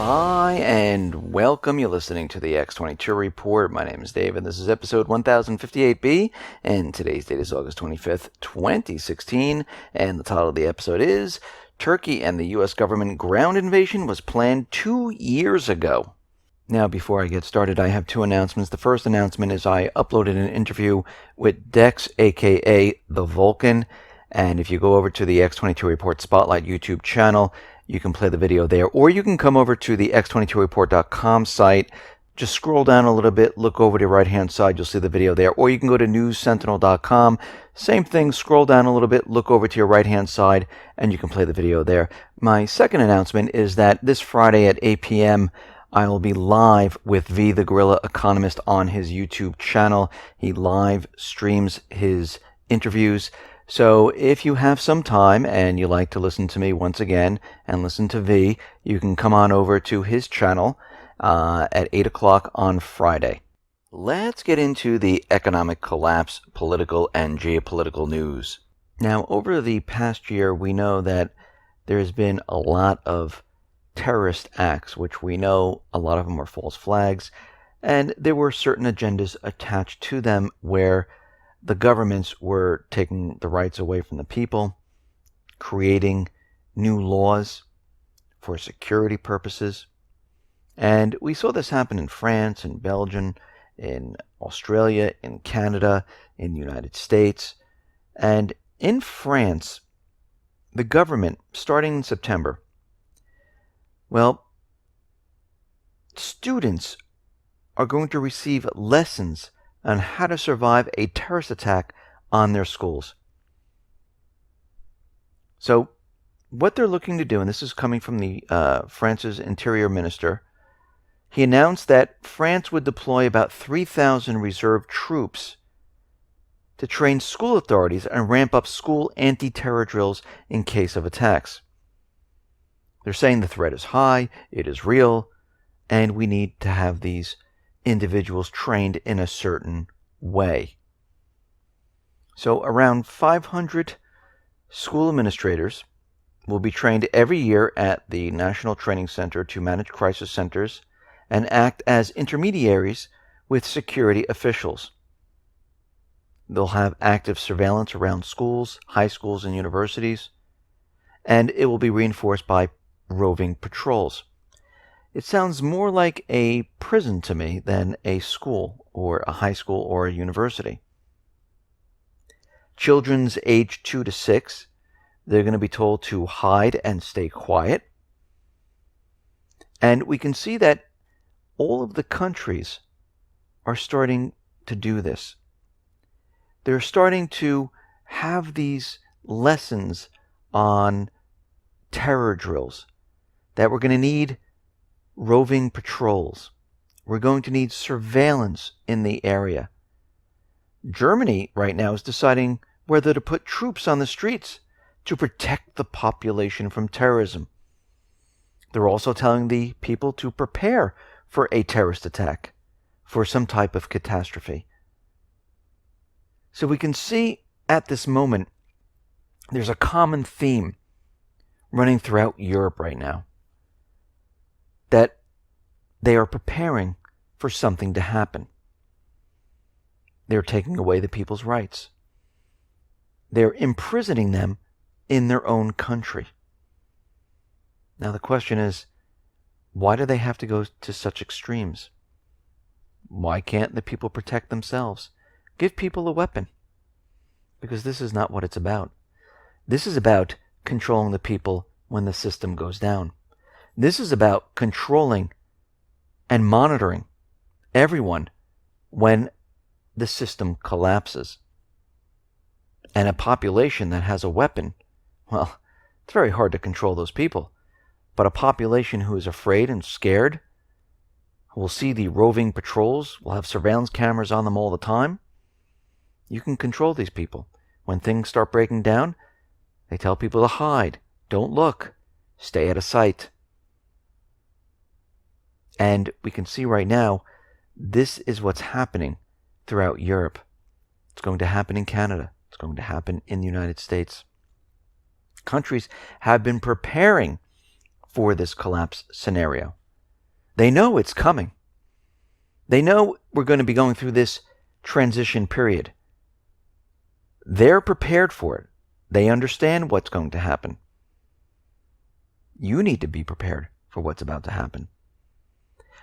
Hi, and welcome. You're listening to the X22 Report. My name is David. This is episode 1058B, and today's date is August 25th, 2016, and the title of the episode is Turkey and the U.S. Government Ground Invasion Was Planned 2 Years Ago. Now, before I get started, I have two announcements. The first announcement is I uploaded an interview with Dex, aka The Vulcan, and if you go over to the X22 Report Spotlight YouTube channel, you can play the video there, or you can come over to the x22report.com site. Just scroll down a little bit, look over to the right-hand side, you'll see the video there. Or you can go to newssentinel.com. Same thing, scroll down a little bit, look over to your right-hand side, and you can play the video there. My second announcement is that this Friday at 8 p.m., I will be live with V the Guerrilla Economist on his YouTube channel. He live streams his interviews. So if you have some time and you like to listen to me once again and listen to V, you can come on over to his channel at 8 o'clock on Friday. Let's get into the economic collapse, political and geopolitical news. Now, over the past year, we know that there's been a lot of terrorist acts, which we know a lot of them were false flags, and there were certain agendas attached to them where the governments were taking the rights away from the people, creating new laws for security purposes. And we saw this happen in France, in Belgium, in Australia, in Canada, in the United States. And in France, the government, starting in September, students are going to receive lessons on how to survive a terrorist attack on their schools. So what they're looking to do, and this is coming from the France's Interior Minister, he announced that France would deploy about 3,000 reserve troops to train school authorities and ramp up school anti-terror drills in case of attacks. They're saying the threat is high, it is real, and we need to have these individuals trained in a certain way. So around 500 school administrators will be trained every year at the National Training Center to manage crisis centers and act as intermediaries with security officials. They'll have active surveillance around schools, high schools, and universities, and it will be reinforced by roving patrols. It sounds more like a prison to me than a school or a high school or a university. Children's age 2 to 6, they're going to be told to hide and stay quiet. And we can see that all of the countries are starting to do this. They're starting to have these lessons on terror drills, that we're going to need roving patrols. We're going to need surveillance in the area. Germany right now is deciding whether to put troops on the streets to protect the population from terrorism. They're also telling the people to prepare for a terrorist attack, for some type of catastrophe. So we can see at this moment there's a common theme running throughout Europe right now, that they are preparing for something to happen. They're taking away the people's rights. They're imprisoning them in their own country. Now the question is, why do they have to go to such extremes? Why can't the people protect themselves? Give people a weapon. Because this is not what it's about. This is about controlling the people when the system goes down. This is about controlling and monitoring everyone when the system collapses. And a population that has a weapon, well, it's very hard to control those people. But a population who is afraid and scared, who will see the roving patrols, will have surveillance cameras on them all the time, you can control these people. When things start breaking down, they tell people to hide, don't look, stay out of sight. And we can see right now, this is what's happening throughout Europe. It's going to happen in Canada. It's going to happen in the United States. Countries have been preparing for this collapse scenario. They know it's coming. They know we're going to be going through this transition period. They're prepared for it. They understand what's going to happen. You need to be prepared for what's about to happen.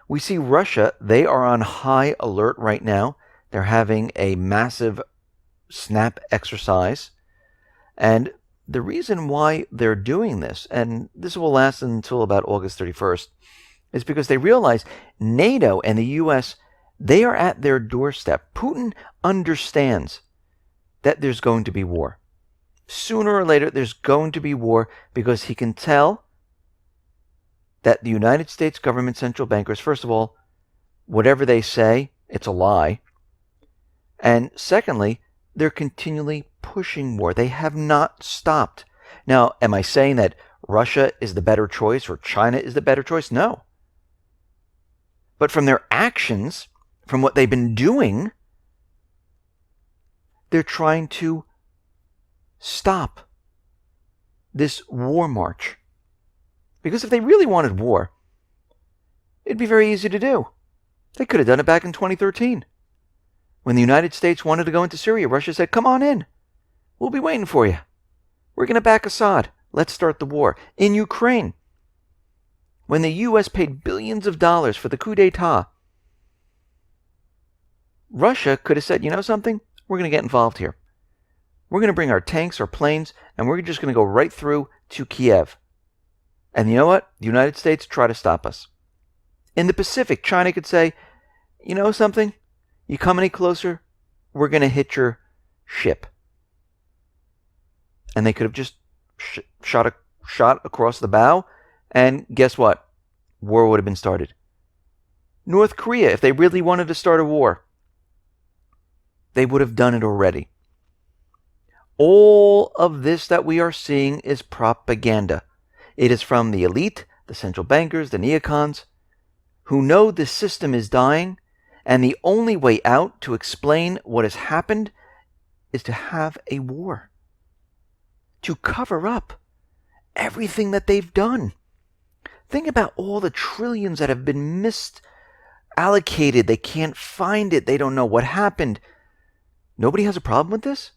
We see Russia, they are on high alert right now. They're having a massive snap exercise. And the reason why they're doing this, and this will last until about August 31st, is because they realize NATO and the U.S., they are at their doorstep. Putin understands that there's going to be war. Sooner or later, there's going to be war because he can tell that the United States government central bankers, first of all, whatever they say, it's a lie. And secondly, they're continually pushing war. They have not stopped. Now, am I saying that Russia is the better choice or China is the better choice? No. But from their actions, from what they've been doing, they're trying to stop this war march. Because if they really wanted war, it'd be very easy to do. They could have done it back in 2013. When the United States wanted to go into Syria, Russia said, come on in. We'll be waiting for you. We're going to back Assad. Let's start the war. In Ukraine, when the U.S. paid billions of dollars for the coup d'etat, Russia could have said, you know something? We're going to get involved here. We're going to bring our tanks, our planes, and we're just going to go right through to Kiev. And you know what? The United States try to stop us. In the Pacific, China could say, you know something? You come any closer, we're going to hit your ship. And they could have just shot across the bow, and guess what? War would have been started. North Korea, if they really wanted to start a war, they would have done it already. All of this that we are seeing is propaganda. It is from the elite, the central bankers, the neocons, who know the system is dying, and the only way out to explain what has happened is to have a war. To cover up everything that they've done. Think about all the trillions that have been misallocated. They can't find it. They don't know what happened. Nobody has a problem with this?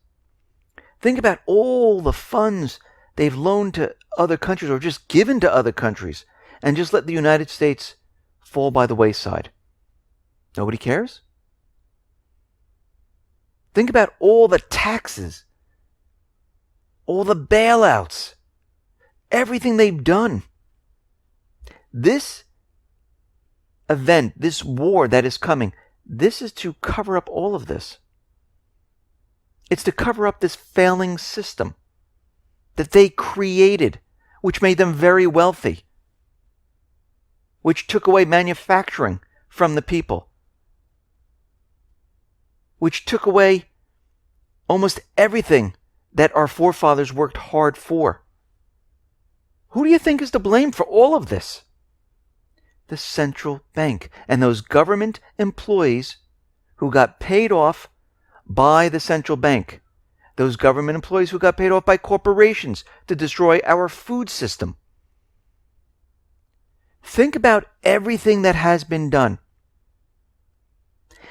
Think about all the funds they've loaned to other countries or just given to other countries and just let the United States fall by the wayside. Nobody cares? Think about all the taxes, all the bailouts, everything they've done. This event, this war that is coming, this is to cover up all of this. It's to cover up this failing system that they created, which made them very wealthy, which took away manufacturing from the people, which took away almost everything that our forefathers worked hard for. Who do you think is to blame for all of this? The central bank and those government employees who got paid off by the central bank. Those government employees who got paid off by corporations to destroy our food system. Think about everything that has been done.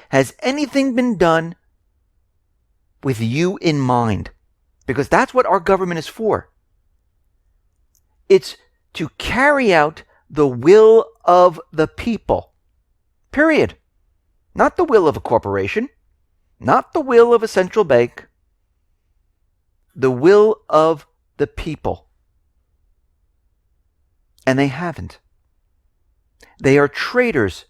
Has anything been done with you in mind? Because that's what our government is for. It's to carry out the will of the people. Period. Not the will of a corporation. Not the will of a central bank. The will of the people. And they haven't. They are traitors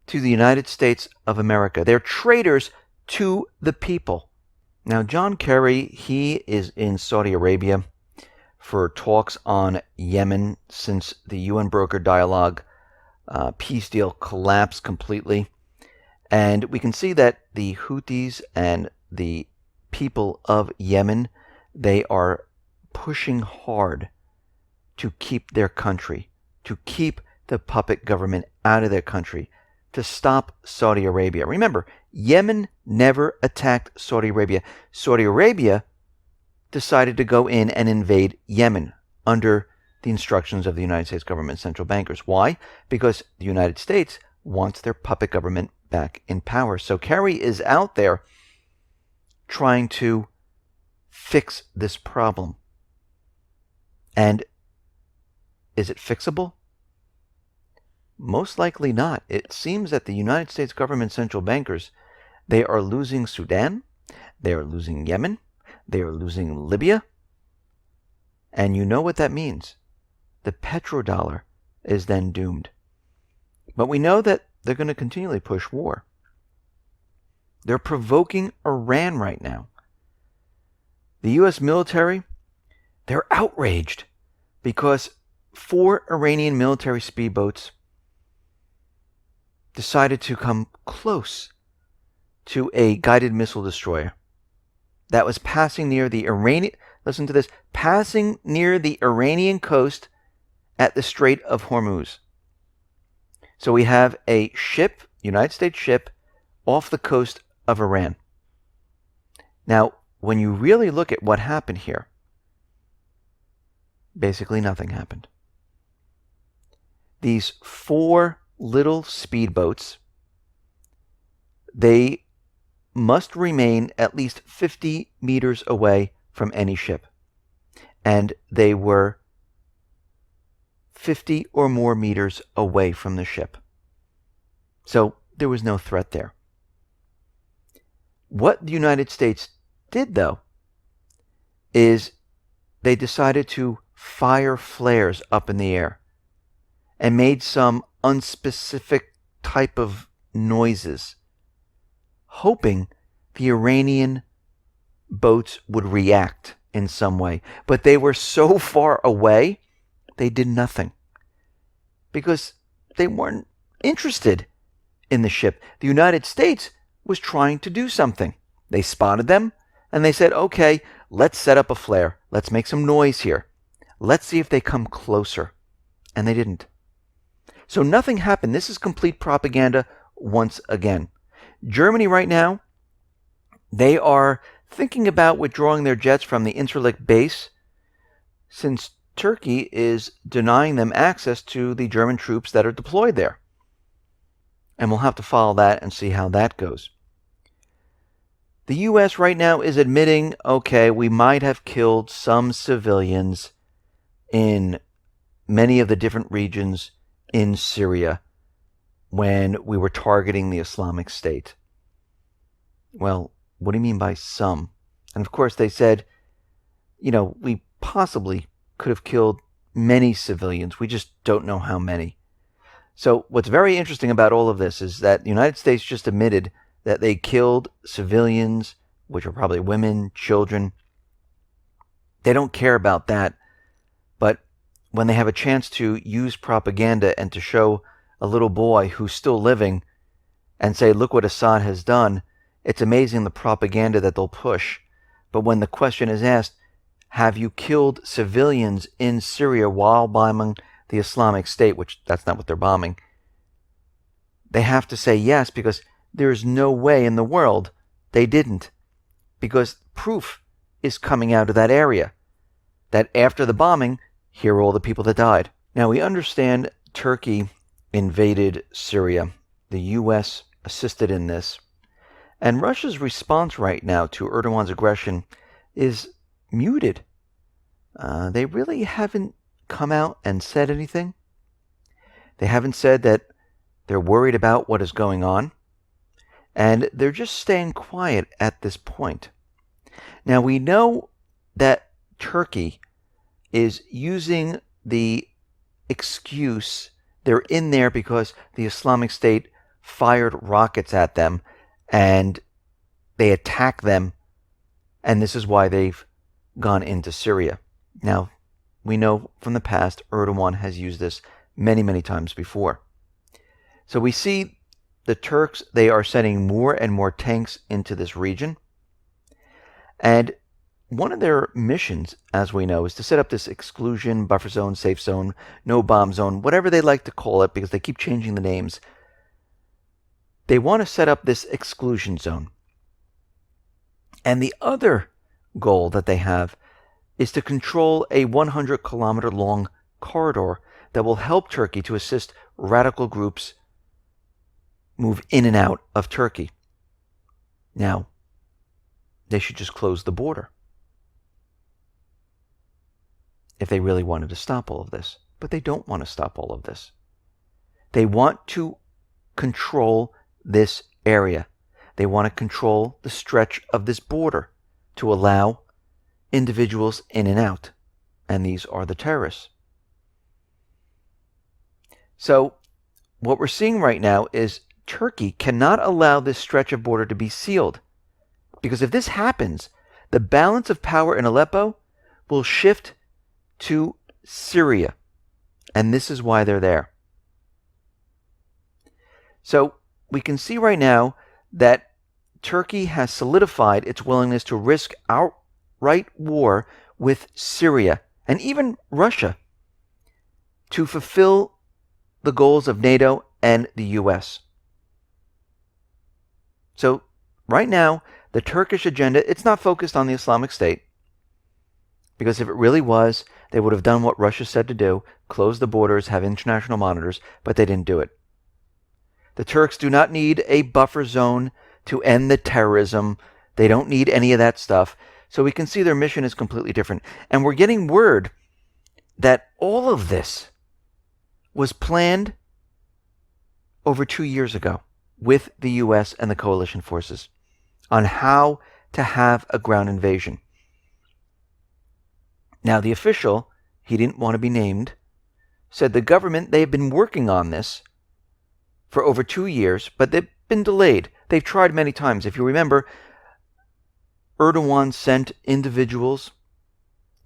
to the United States of America. They're traitors to the people. Now, John Kerry, he is in Saudi Arabia for talks on Yemen since the UN broker dialogue peace deal collapsed completely. And we can see that the Houthis and the people of Yemen, they are pushing hard to keep their country, to keep the puppet government out of their country, to stop Saudi Arabia. Remember, Yemen never attacked Saudi Arabia. Saudi Arabia decided to go in and invade Yemen under the instructions of the United States government central bankers. Why? Because the United States wants their puppet government back in power. So Kerry is out there trying to fix this problem. And is it fixable? Most likely not. It seems that the United States government central bankers, they are losing Sudan, they are losing Yemen, they are losing Libya. And you know what that means. The petrodollar is then doomed. But we know that they're going to continually push war. They're provoking Iran right now. The U.S. military, they're outraged because 4 Iranian military speedboats decided to come close to a guided missile destroyer that was passing near the Iranian, listen to this, passing near the Iranian coast at the Strait of Hormuz. So we have a ship, United States ship, off the coast of Iran. Now, when you really look at what happened here, basically nothing happened. These 4 little speedboats, they must remain at least 50 meters away from any ship. And they were 50 or more meters away from the ship. So there was no threat there. What the United States did, though, is they decided to fire flares up in the air and made some unspecific type of noises, hoping the Iranian boats would react in some way. But they were so far away, they did nothing because they weren't interested in the ship. The United States was trying to do something. They spotted them and they said, okay, let's set up a flare. Let's make some noise here. Let's see if they come closer. And they didn't. So nothing happened. This is complete propaganda once again. Germany right now, they are thinking about withdrawing their jets from the Incirlik base since Turkey is denying them access to the German troops that are deployed there. And we'll have to follow that and see how that goes. The U.S. right now is admitting, okay, we might have killed some civilians in many of the different regions in Syria when we were targeting the Islamic State. Well, what do you mean by some? And of course they said, we possibly could have killed many civilians. We just don't know how many. So what's very interesting about all of this is that the United States just admitted that they killed civilians, which are probably women, children. They don't care about that. But when they have a chance to use propaganda and to show a little boy who's still living and say, look what Assad has done, it's amazing the propaganda that they'll push. But when the question is asked, have you killed civilians in Syria while bombing the Islamic State, which that's not what they're bombing, they have to say yes, because there's no way in the world they didn't. Because proof is coming out of that area that after the bombing, here are all the people that died. Now we understand Turkey invaded Syria. The U.S. assisted in this. And Russia's response right now to Erdogan's aggression is muted. They really haven't come out and said anything. They haven't said that they're worried about what is going on. And they're just staying quiet at this point. Now we know that Turkey is using the excuse they're in there because the Islamic State fired rockets at them and they attacked them, and this is why they've gone into Syria. Now, we know from the past Erdogan has used this many, many times before. So we see the Turks, they are sending more and more tanks into this region. And one of their missions, as we know, is to set up this exclusion, buffer zone, safe zone, no bomb zone, whatever they like to call it, because they keep changing the names. They want to set up this exclusion zone. And the other goal that they have is to control a 100-kilometer long corridor that will help Turkey to assist radical groups move in and out of Turkey. Now, they should just close the border if they really wanted to stop all of this. But they don't want to stop all of this. They want to control this area. They want to control the stretch of this border to allow individuals in and out. And these are the terrorists. So what we're seeing right now is Turkey cannot allow this stretch of border to be sealed. Because if this happens, the balance of power in Aleppo will shift to Syria. And this is why they're there. So we can see right now that Turkey has solidified its willingness to risk outright war with Syria and even Russia to fulfill the goals of NATO and the US. So right now, the Turkish agenda, it's not focused on the Islamic State. Because if it really was, they would have done what Russia said to do, close the borders, have international monitors, but they didn't do it. The Turks do not need a buffer zone to end the terrorism. They don't need any of that stuff. So we can see their mission is completely different. And we're getting word that all of this was planned over 2 years ago with the US and the coalition forces on how to have a ground invasion. Now, the official, he didn't want to be named, said the government, they have been working on this for over 2 years, but they've been delayed. They've tried many times. If you remember, Erdogan sent individuals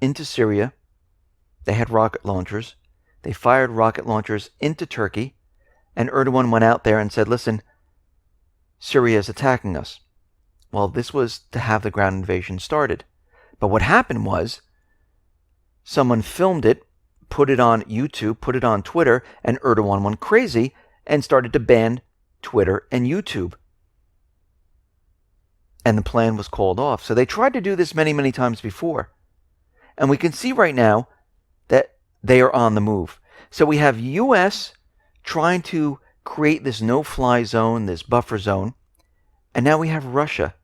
into Syria. They had rocket launchers. They fired rocket launchers into Turkey, and Erdogan went out there and said, listen, Syria is attacking us. Well, this was to have the ground invasion started. But what happened was, someone filmed it, put it on YouTube, put it on Twitter, and Erdogan went crazy and started to ban Twitter and YouTube. And the plan was called off. So they tried to do this many, many times before. And we can see right now that they are on the move. So we have US trying to create this no-fly zone, this buffer zone. And now we have Russia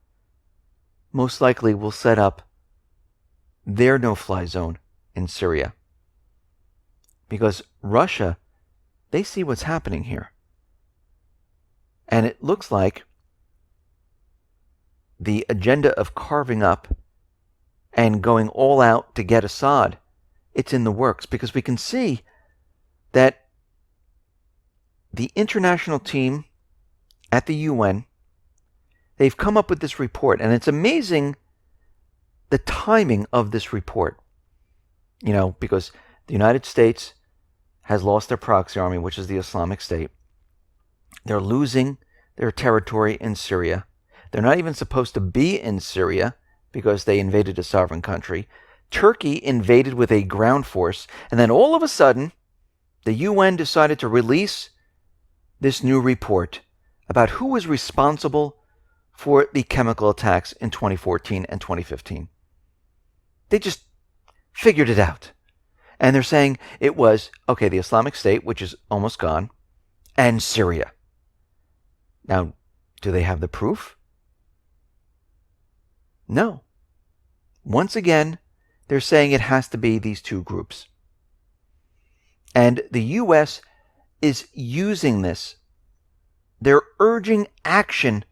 most likely will set up their no-fly zone in Syria. Because Russia, they see what's happening here. And it looks like the agenda of carving up and going all out to get Assad, it's in the works. Because we can see that the international team at the UN, they've come up with this report. And it's amazing the timing of this report. You know, because the United States has lost their proxy army, which is the Islamic State. They're losing their territory in Syria. They're not even supposed to be in Syria because they invaded a sovereign country. Turkey invaded with a ground force. And then all of a sudden, the UN decided to release this new report about who was responsible for the chemical attacks in 2014 and 2015. They just figured it out. And they're saying it was, okay, the Islamic State, which is almost gone, and Syria. Now, do they have the proof? No. Once again, they're saying it has to be these two groups. And the U.S. is using this. They're urging action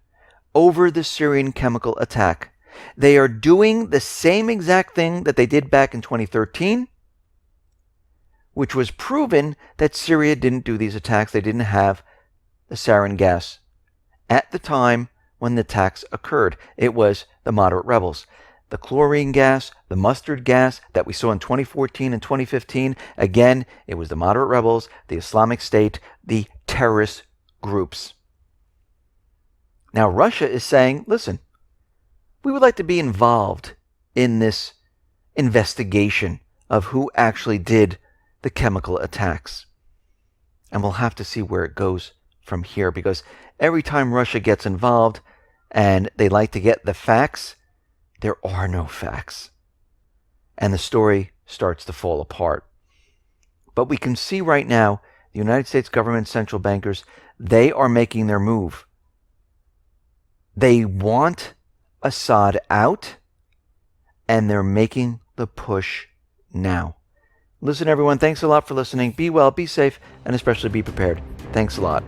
over the Syrian chemical attack. They are doing the same exact thing that they did back in 2013, which was proven that Syria didn't do these attacks. They didn't have the sarin gas at the time when the attacks occurred. It was the moderate rebels. The chlorine gas, the mustard gas that we saw in 2014 and 2015, again, it was the moderate rebels, the Islamic State, the terrorist groups. Now, Russia is saying, listen, we would like to be involved in this investigation of who actually did the chemical attacks. And we'll have to see where it goes from here, because every time Russia gets involved and they like to get the facts, there are no facts. And the story starts to fall apart. But we can see right now, the United States government central bankers, they are making their move. They want Assad out, and they're making the push now. Listen, everyone, thanks a lot for listening. Be well, be safe, and especially be prepared. Thanks a lot.